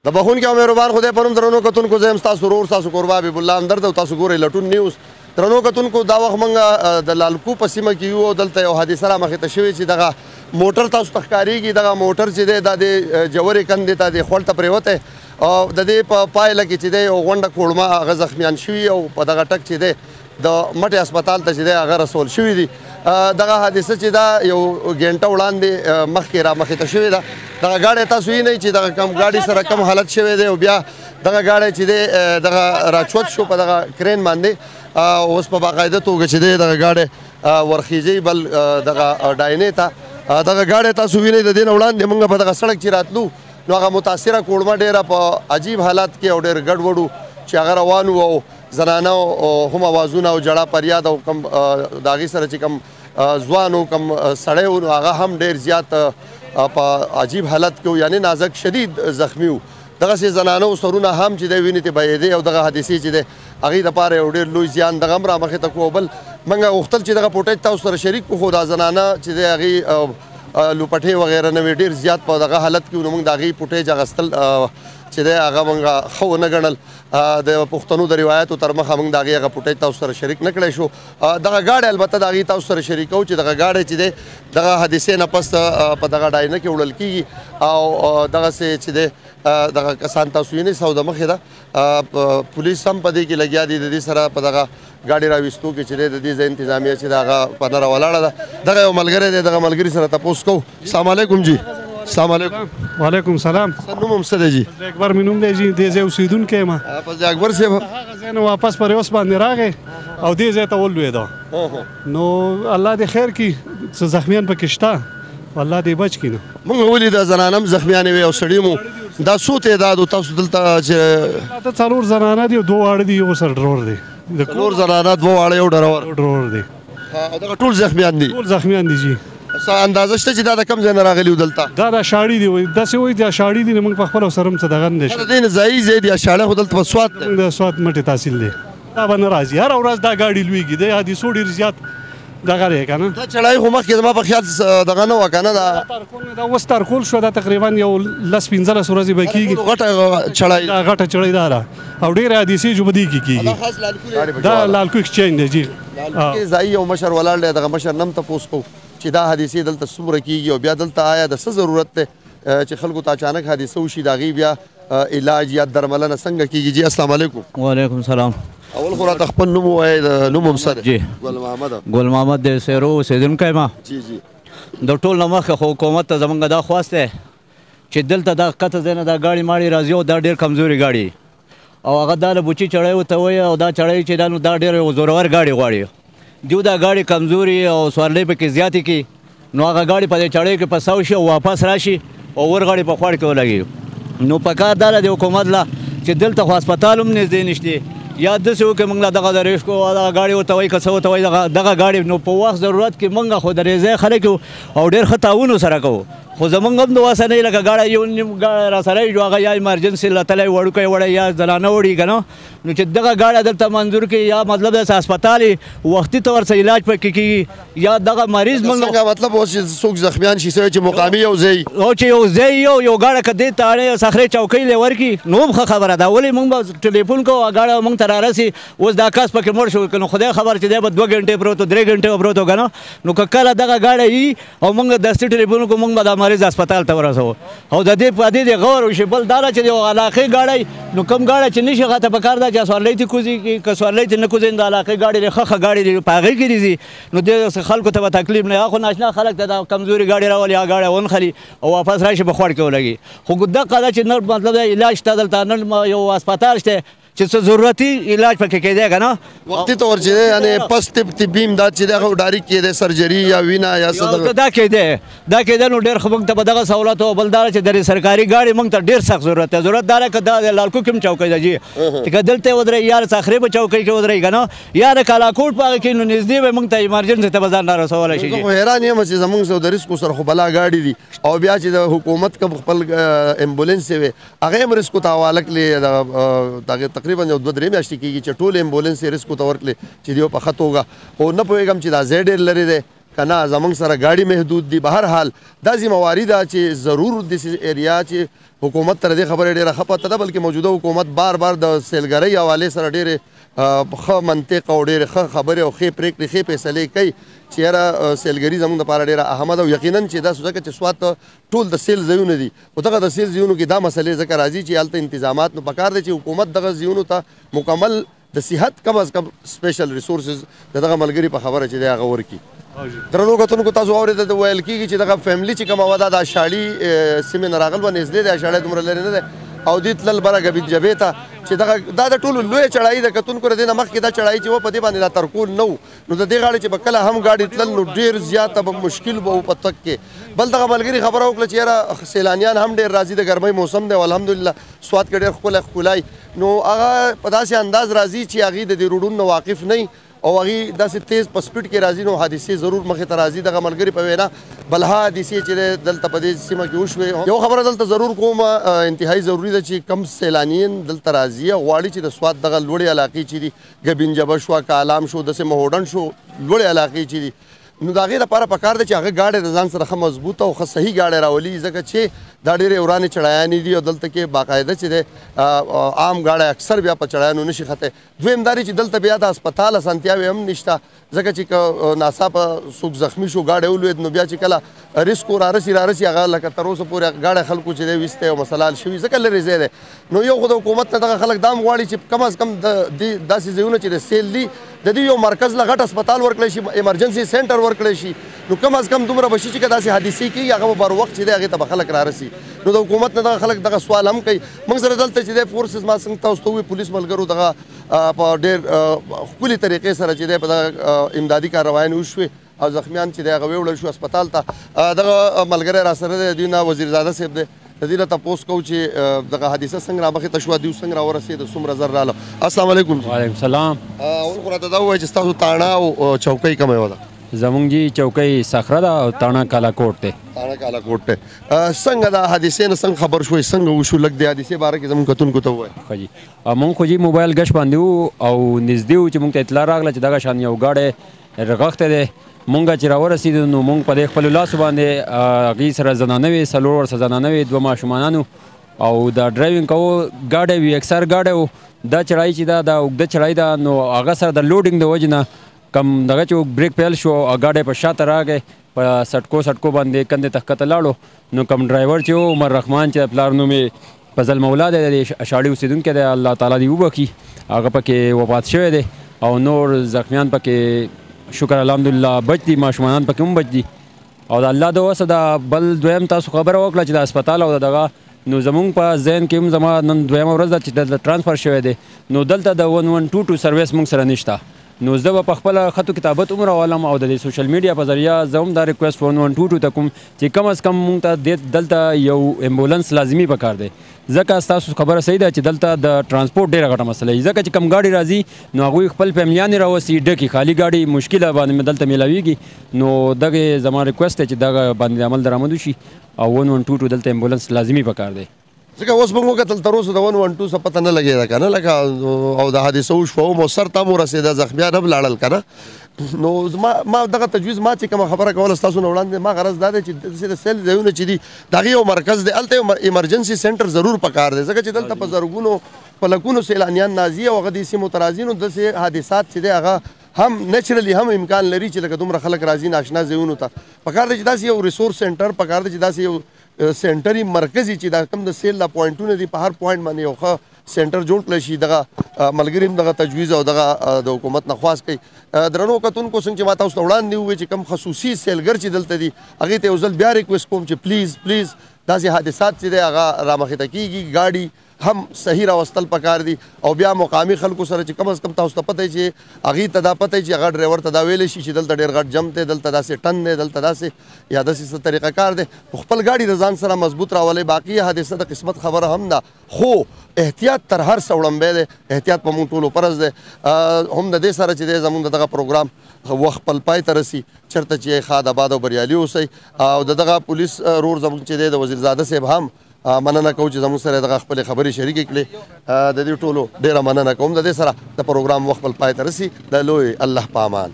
د بخونکي او مهربان خدای په نوم درنو کتونکو زه یم ستاسو ورور ستاسو قربا حبیب الله همدرد او تاسو ګورئ لټون نیوز. درنو کتونکو دا وخت موږ د لالکو په سیمه کې یو او دلته یو حادثه رامخې ته شوې چې دغه موټر تاسو ته ښکارېږي. دغه موټر چې دی دا د جوړې کندې ته د خوړ ته پرېوتی او د دې په پایله کې چې دی یو غونډه کوړمه هغه زخمیان شوي او په دغه ټک چې دی د مټې هسپتال ته چې دی هغه رسول شوي دي. دغه حادثه چې دا یو ګنټه وړاندې مخکې رامخې ته شوې ده. دغه ګاډی تاسو وینئ چې دغه کم ګاډي سره کم حالت شوی دی او بیا دغه ګاډی چې دی دغه راچوت شو په دغه کرین باندې. اوس په باقاعده توګه چې دی دغه ګاډی ورخیږي بل دغه ډاینې ته. دغه ګاډی تاسو وینئ د دې نه وړاندې موږ په دغه سړک چې راتلو نو هغه متاثره کوړمه ډېره په عجیب حالت کې او ډېر ګډوډ و چې هغه روان و او زنانه هم اوازونه او جړه فریاد او کم د هغې سره چې کم ځوان و کم سړی و نو هغه هم ډېر زیات په عجیب حالت کې و یعنې نازک شدید زخمی و. دغسې زنانه و سرونه هم چې دی وینې ته بهېدې او دغه حادثې چې دی هغې دپاره یو ډېر لوی زیان دغه هم رامخې ته کړو. او بل موږ غوښتل چې دغه فوټیج تاسو سره شریک کړو خو دا زنانه چې دی هغې لوپټې وغیره نه وې ډېر زیات په دغه حالت کې نو موږ د هغې فوټیج اخیستل چې دی هغه موږ ښه ونه ګڼل. د پښتنو د روایاتو تر مخه موږ د هغې هغه فوټیج تاسو سره شریک نه کړی شو. دغه ګاډی البته د هغې تاسو سره شریکوو چې دغه ګاډی چې دی دغه حادثې نه پس په دغه ډاینه کې وړل کېږي او دغسې چې دی دغه کسان تاسو وینئ سو د مخې ده پولیس هم په دې کې لګیا دي د دې سره په دغه ګاډي راویستو کې چې دی د دې ځای انتظامیه چې د هغه په نره ولاړه ده. دغه یو ملګری دی دغه ملګري سره تپوس کوو. السلام علیکم جی. السلام علیکم. وعلیکم السلام. نوم هم څه دی جی؟ اکبر مې نوم دی جی. دې ځای اوسېدونکی یم. پس اکبر صاحب هغه ځای نه واپس پر اوس باندې راغی او دې ځای ته ولوېده نو الله دې خیر کړي څه زخمیان پکې شته الله دې بچ کړي. موږ ولیده زنانه هم زخمیانې وې او سړي مو. دا څو تعداد و تاسو دلته چې دا څلور زنانه دي او دوه واړه دي یو سر ډرور دی. څلور زنانه دوه واړه یو ډرور دی او دغه ټول زخمیان دي؟ ټول زخمیان دي جی. څه اندازه شته چې دا د کوم ځای نه راغلي وو دلته؟ دا د شاړي دي داسې وایي دا شاړي دي موږ په خپله سره هم څه دغه نه دی. د دې نه ځایي ځای دي شاړی خو دلته په سوات دی. د سوات مټې تحصیل دی. دا به نه راځي هره ورځ دا ګاډي لویږي د حادثو ډېر زیات دغه دی که نه. دا چړایي خو مخکې زما په خیال دغه نه وه که نه دا اوس تارکول شوه دا تقریبا یو 15 ورځې به کېږي. غټه چړایي دا غټه چړۍ دا ده او ډېرې حادثې جو په دې کې کېږي. دا لالکو ایکسچینج دی جی. ځایي یو مشر ولاړ دی دغه مشر نه هم تپوس کوو چې دا حادثې دلته څومره کېږي او بیا دلته آیا د څه ضرورت دی چې خلکو ته اچانک حادثه وشي د هغې بیا علاج یا درملنه څنګه کېږي. جی السلام علیکم. وعلیکم السلام. اول خو راته خپل نوم ووایئ د نوم هم څه دی؟ جی ګل محمد د سیرو اوسېدونکی یم. جی جی د ټول نه مخکې خو حکومت ته زموږ دا خواست دی چې دلته دا ښکته ځای نه دا ګاډي ماړي راځي او دا ډېر کمزوري ګاډي او هغه دا له بوچي چړی ورته وایي او دا چړی چې دا نو دا ډېر یو زورور ګاډي غواړي. دیو دا ګاډي کمزوري او سوارلۍ پکې زیاتې کړي نو هغه ګاډي په دې چړۍ کې پساو شي او واپس راشي او ورغاړي په خوړ کې ولګي. نو په کار دا د حکومت له چې دلته خو هسپتال هم نږدې نشته یا داسې وکړي موږ له دغه د ریشکو دغه ګاډي ورته وایي که څه ورته وایي دغه ګاډي نو په وخت ضرورت کې موږ خو د ریځۍ خلک یو او ډېر ښه تعاون ورسره کوو خو زموږ هم د وسه نه وي لکه ګاډی یو نیم را سره وي هغه یا ایمرجنسي له تلی وړوکی وړی یا زنانه وړي که نه نو چې دغه ګاډی دلته منظور کړي یا مطلب داسې هسپتال وختي طور سره علاج پکې کېږي یا دغه مریض څنګه مطلب اوس چې څوک زخمیان شي چې مقامي یو ځای او چې یو ځای یو ګاډی که دې ته اړې صخرې چوکۍ لی ورکړي نو هم ښه خبره ده ولې موږ به ټلیفون کوو ګاډی موږ ته رارسي اوس دا کس پکې مړ شو نو خدای خبر چې دی به 2 غنټې پروت 3 غنټې به پروت که نه نو که کله دغه ګاډی وي او موږ دستي ټلیفون کوو موږ به دا مریض هسپتال ته ورسوو او د دې په دې غور وشي بل دا ده چې د علاقې ګاډی نو کوم ګاډی چې نشي هغه ته پکار ده چې سوارلۍ ته کوځي که سوارلۍ ته نه کوځي د علاقې ګاډي دی ښه ګاډي دی په هغې کې دي ځي نو دې خلکو ته به تکلیف نه هغه خو ناشنا خلک ته دا کمزوري ګاډي راولي هغه ګاډی ونخلي او واپس راشي په خوړ کې ولګي خو دقه ده چې نن مطلب علاج شته دلته نن یو هسپتال شته چې څه ضرورتي علاج پکې کېدی که نه وختي طور چې دی یعنې پس طبي امداد چې دی هغه ډایرکټ کېدی سرجري یا وینه یا څه دا کېدی نو ډېر ښه موږ ته به دغه سهولت او بل دا چې د سرکاري ګاډي موږ ته ډېر سخت ضرورت دی ضرورت دا ده که دا د لالکو کې هم چوکۍ ده جي چې که دلته ودرئ یا د صخرې په چوکۍ کې ودرئ که نه یا د کالاکوټ په هغه کې نو نږدې به موږ ته ایمرجنسي ته به ځان رارسولی شي زه خو حیران یم چې زموږ سره د ریسکو سره خو بلا ګاډي دي او بیا چې د حکومت کوم خپل امبولینس وي هغه هم ریسکو ته حواله کړي تقریبا یو 2-3 میاشتې کېږي چې ټول امبولینس یې ریسکو ته ورکړي چې دیو په ښه توګه خو نه پوهېږم چې دا ځای ډېر لرې دی کنه زمونږ سره ګاډي محدود دي. به هر حال دا ذمواري ده چې ضرور داسې ایریا چې حکومت ته د دې خبرې ډېره ښه پته ده، بلکې موجوده حکومت بار بار د سیلګرۍ حوالې سره ډېرې ښه منطق او ډېرې ښه خبرې او ښې پرېکړې ښې فیصلې کوي چې یاره سیلګري زموږ دپاره ډېره اهمه ده. او یقینا چې دا ځکه چې سوات ټول د سیل ځایونه دي، خو دغه د سیل ځایونو کې دا مسلې ځکه راځي چې هلته انتظامات نو پکار دی چې حکومت دغه ځایونو ته مکمل د صحت کم از کم سپیشل ریسورسز د دغه ملګري په خبره چې دی هغه ورکړي. درنو کتونکو تاسو اورېده ویل کېږي چې دغه فیملي چې کومه وه دا د اشاړي سیمې نه راغل وه، نږدې دی، اشاړی دومره لرې نه دی او دوی تلل بره ګبین ته چې دا د ټولو لویه چړایي د کتونکو د دې نه مخکې دا چړایي چې وه په دې باندې دا ترکول نه و، نو د دې غاړې چې به کله هم ګاډي تلل نو ډېر زیاته به مشکل به و په تګ کې. بل دغه ملګري خبره وکړه چې یاره سیلانیان هم ډېر راځي، د ګرمۍ موسم دی او الحمدلله سوات کې ډېر ښکلی نو هغه په داسې انداز راځي چې هغوی د دې روډونو نه واقف نه او هغوی داسې تیز په سپیډ کې راځي نو حادثې ضرور مخې ته راځي. دغه ملګري په وینا بلها حادثې چې دلته په دې سیمه کې وشوې. یو خبره دلته ضرور کوم، انتهایی ضروري ده چې کم سیلانیان دلته راځي او غواړي چې د سوات دغه لوړې علاقې چې دي ګبین جبه شوه، کالام شو، داسې مهوډن شو، لوړې علاقې چې دي نو د هغې لپاره پکار دی چې هغه ګاډی د ځان سره ښه مضبوطه او ښه صحیح ګاډی راولي، ځکه چې دا ډېرې ورانې چړیانې دي او دلته کې باقاعده چې دی عام ګاډی اکثر بیا په چړیانو نشي ختی. دویم دا دی چې دلته بیا د هسپتال اسانتیاوې هم نشته، ځکه چې که ناڅاپه څوک زخمي شو ګاډی ولوېد نو بیا چې کله ریسک رارسي هغه لکه تر اوسه پورې ګاډی خلکو چې دی ویستی او مسله حل شوي ځکه لرې ځای دی. نو یو خو د حکومت نه دغه خلک دا هم غواړي چې کم از کم داسې ځایونه چې د سیل دي د دې یو مرکز له غټ هسپتال ورکړی شي، ایمرجنسي سینټر ورکړی شي، نو کم از کم دومره به شي چې که داسې حادثې کېږي هغه به بر وخت چې دی هغې ته به خلک رارسي. نو د حکومت نه دغه خلک دغه سوال هم کوي. موږ سره دلته چې دی فورسز ما څنګه تاسو ته ووایي پولیس ملګرو دغه په ډېر ښکلې طریقې سره چې دی په دغه امدادي کاروایانې وشوې او زخمیان چې دی هغه ویوړل شو هسپتال ته. دغه ملګری را سره دی، دوی نه وزیرزاده صاحب دی، د دې نه تپوس کوو چې دغه حادثه څنګه رامخې ته شوه، دوی څنګه راورسېد، څومره زر راغله. السلام علیکم. وعلیکم السلام. اول خو راته دا ووایه چې ستاسو تاڼه او چوکۍ کومه یوه ده؟ زمونږ جی چوکۍ صخره ده او تاڼه کالاکوټ دی. تاڼه کالاکوټ دی. څنګه د حادثې نه څنګه خبر شوئ، څنګه وشو، لږ د حادثې باره کې زموږ کتونکو ته ووایه. ښه جي مونږ خو جي موبایل ګش باندې وو او نږدې وو چې مونږ ته اطلاع راغله چې دغه شان یو ګاډی رغښتی دی. مونږ چې راورسېدو نو مونږ په دې خپلو لاسو باندې هغې سره زنانه وې، 4 ورسره زنانه وې، 2 ماشومانان او دا ډرایوینګ کوو ګاډی وي، اکثر ګاډی و. دا چړایي چې دا اوږده چړایي ده نو هغه سره د لوډینګ د وجې نه کم دغه چې بریک پیل شو او ګاډی په شاته راغی، په سټکو باندې کندې ته ښکته لاړو. نو کم ډرایور چې و عمر رحمان چې پلار نوم یې فضل مولا دی، د اشاړي اوسېدونکی دی، الله تعالی دې وبخي، هغه پکې وفات شوی دی او نور زخمیان پکې شکر الحمدلله بچ دي، ماشومانان پکې هم بچ دي او د الله د وسه دا بل دویم تاسو خبره وکړه چې د هسپتال او دغه نو زمونږ په ذهن کې هم زما نن دویمه ورځ ده چې دلته ټرانسفر شوی دی. نو دلته د 1122 سرویس مونږ سره نشته. نو زه به په خپله خطو کتابت هم راولم او د دې سوشل میډیا په ذریعه زه هم دا ریکویسټ 1122 ته کوم چې کم از کم مونږ ته دلته یو امبولانس لازمي پکار دی، ځکه ستاسو خبره صحیح ده چې دلته د ترانسپورټ ډېره غټه مسله وي، ځکه چې کم ګاډي راځي نو هغوی خپل فیملیانې راوسي ډکې، خالي ګاډي مشکله باندې دلته میلاویږي. نو دغه زما ریکویسټ دی چې دغه باندې عمل درآمد وشي او 1122 دلته امبولانس لازمي پکار دی. ځکه اوس موږ وکتل تر اوسه د 112 څه پته نه لګېده که نه، لکه او د حادثه وشوه مؤثر ته هم ورسېده، زخمیان هم لاړل که نه. نو ما دغه تجویز ما چې کومه خبره کوله ستاسو نه وړاندې ما غرض دا دی چې د سیل ځایونه چې دي د هغې یو مرکز دی، هلته یو ایمرجنسي سینټر ضرور پکار دی، ځکه چې دلته په زرګونو په لکونو سیلانیان نازي او هغه دې سیمو ته راځي. نو داسې حادثات چې دی هغه هم نیچرلی هم امکان لري چې لکه دومره خلک راځي ناشنا ځایونو ته. پکار دی چې داسې یو ریسورس سینټر پکار دی چې داسې یو سینټري مرکزي چې دا کوم د سیل دا پوینټونه دي په هر پوینټ باندې یو ښه سینټر جوړ کړی شي. دغه ملګري هم دغه تجویز او دغه د حکومت نه خواست کوي. درنو کتونکو څنګه چې ما تاسو ته وړاندې ووایي چې کوم خصوصي سیلګر چې دلته دي هغې ته یو ځل بیا ریکویسټ کوم چې پلیز داسې حادثات چې دی هغه رامخې ته کېږي، ګاډي هم صحیح راوستل پکار دي او بیا مقامي خلکو سره چې کم از کم تاسو ته پته وي چې هغې ته دا پته وي چې هغه ډرایور ته دا ویلی شي چې دلته ډېر غټ جم دی، دلته داسې ټن دی، دلته داسې یا داسې څه طریقه کار دی، خپل ګاډي د ځان سره مضبوط راولئ. باقي حادثه د قسمت خبره هم ده، خو احتیاط تر هر څه وړاندې دی، احتیاط په موږ ټولو فرض دی. هم د دې سره چې دی زموږ دغه پروګرام وخت خپل پای ته رسي، چېرته چې ښاد آباد او بریالي اوسئ. او د دغه پولیس رور زموږ چې دی د وزیرزاده صاحب هم مننه کوم چې زموږ سره دغه خپلې خبرې شریکې کړې. د دې ټولو ډېره مننه کوم. د دې سره د پروګرام وخت خپل پای ته رسي. د لوی الله په امان.